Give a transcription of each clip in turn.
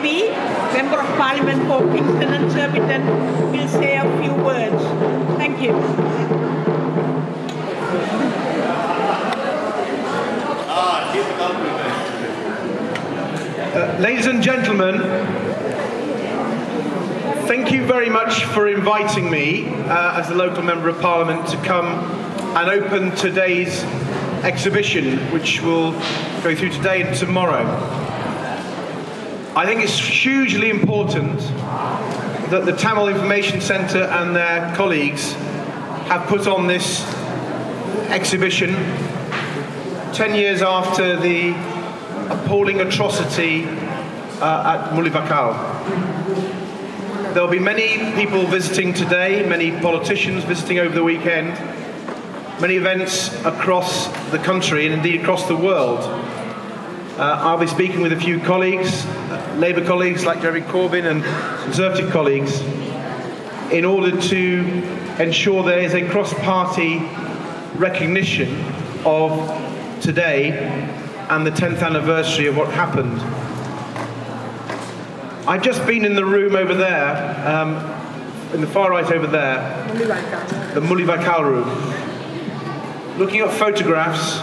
Devi, Member of Parliament for Kingston and Surbiton, will say a few words. Thank you. Ladies and gentlemen, thank you very much for inviting me as the local Member of Parliament to come and open today's exhibition, which will go through today and tomorrow. I think it's hugely important that the Tamil Information Centre and their colleagues have put on this exhibition 10 years after the appalling atrocity at Mulivakal. There'll be many people visiting today, many politicians visiting over the weekend, many events across the country and indeed across the world. I'll be speaking with a few colleagues, Labour colleagues like Jeremy Corbyn and Conservative colleagues, in order to ensure there is a cross-party recognition of today and the 10th anniversary of what happened. I've just been in the room over there, in the far right over there, the Mulivakal room, looking at photographs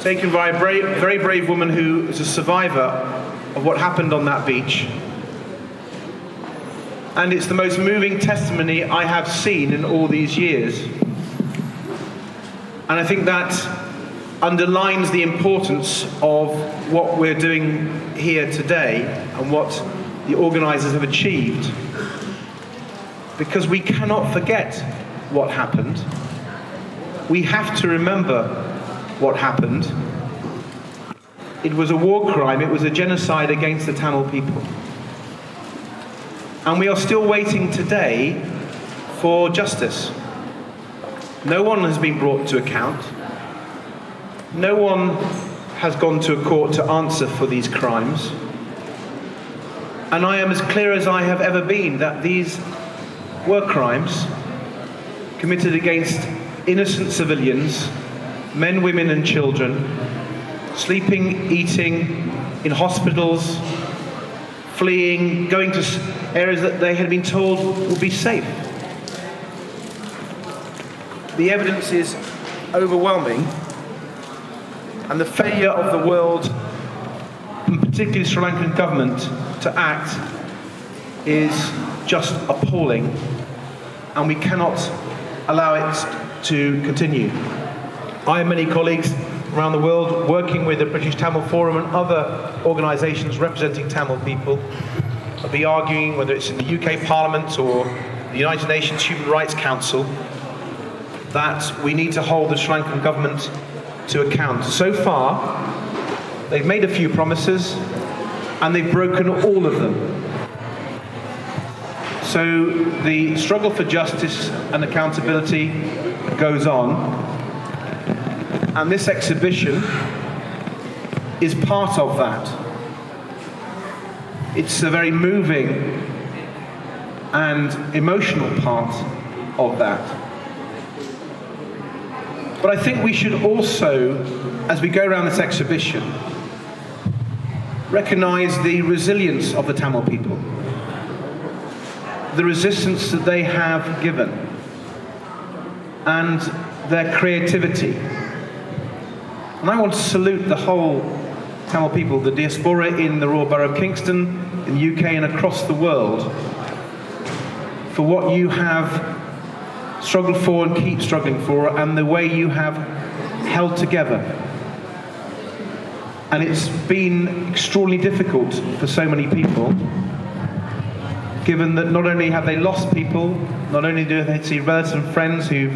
taken by a very brave woman who is a survivor of what happened on that beach. And it's the most moving testimony I have seen in all these years. And I think that underlines the importance of what we're doing here today and what the organisers have achieved. Because we cannot forget what happened. We have to remember what happened. It was a war crime, it was a genocide against the Tamil people. And we are still waiting today for justice. No one has been brought to account. No one has gone to a court to answer for these crimes. And I am as clear as I have ever been that these were crimes committed against innocent civilians, men, women and children, sleeping, eating in hospitals, fleeing, going to areas that they had been told would be safe. The evidence is overwhelming, and the failure of the world, and particularly the Sri Lankan government, to act is just appalling, and we cannot allow it to continue. I and many colleagues around the world working with the British Tamil Forum and other organisations representing Tamil people will be arguing, whether it's in the UK Parliament or the United Nations Human Rights Council, that we need to hold the Sri Lankan government to account. So far, they've made a few promises and they've broken all of them. So the struggle for justice and accountability goes on, and this exhibition is part of that. It's a very moving and emotional part of that. But I think we should also, as we go around this exhibition, recognise the resilience of the Tamil people, the resistance that they have given, and their creativity. And I want to salute the whole Tamil people, the diaspora in the Royal Borough of Kingston, in the UK and across the world, for what you have struggled for and keep struggling for, and the way you have held together. And it's been extraordinarily difficult for so many people, given that not only have they lost people, not only do they see relatives and friends who've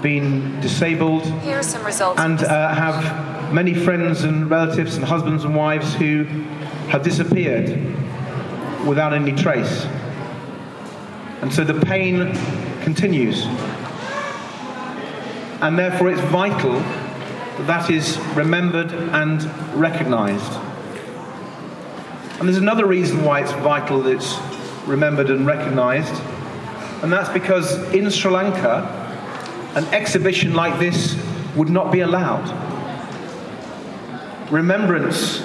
been disabled, here are some results, and have many friends and relatives and husbands and wives who have disappeared without any trace. And so the pain continues. And therefore it's vital that that is remembered and recognised. And there's another reason why it's vital that it's remembered and recognised, and that's because in Sri Lanka, an exhibition like this would not be allowed. Remembrance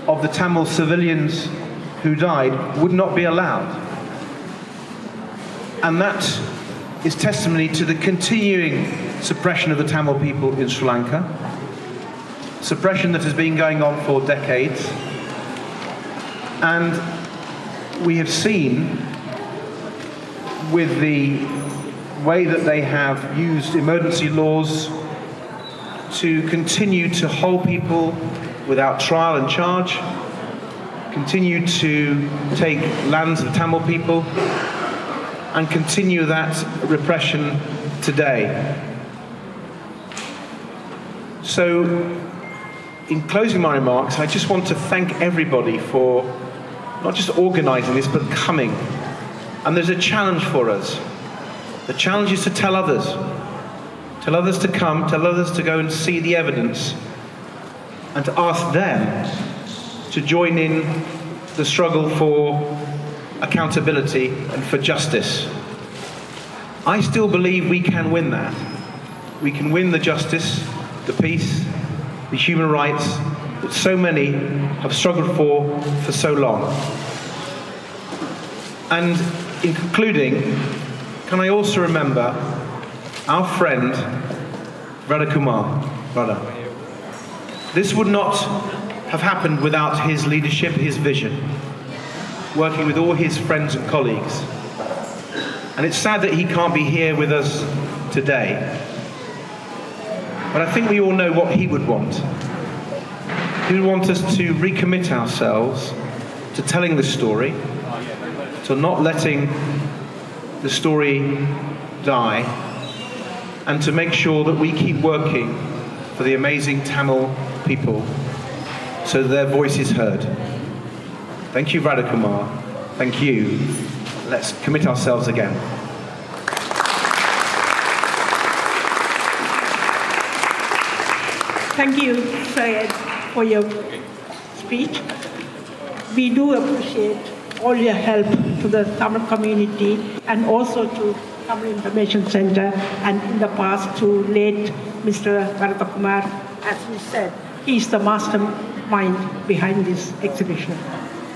of the Tamil civilians who died would not be allowed. And that is testimony to the continuing suppression of the Tamil people in Sri Lanka, suppression that has been going on for decades. And we have seen, with the way that they have used emergency laws to continue to hold people without trial and charge, continue to take lands of Tamil people, and continue that repression today. So, in closing my remarks, I just want to thank everybody for not just organising this, but coming. And there's a challenge for us. The challenge is to tell others to come, tell others to go and see the evidence, and to ask them to join in the struggle for accountability and for justice. I still believe we can win that. We can win the justice, the peace, the human rights that so many have struggled for so long. And in concluding, can I also remember our friend Radha Kumar. Radha. This would not have happened without his leadership, his vision, working with all his friends and colleagues. And it's sad that he can't be here with us today. But I think we all know what he would want. He would want us to recommit ourselves to telling the story, to not letting the story die, and to make sure that we keep working for the amazing Tamil people so that their voice is heard. Thank you, Radha Kumar. Thank you. Let's commit ourselves again. Thank you, Syed, for your speech. We do appreciate all your help to the Tamil community and also to Tamil Information Center, and in the past to late Mr. Bharatakumar. As we said, he is the mastermind behind this exhibition.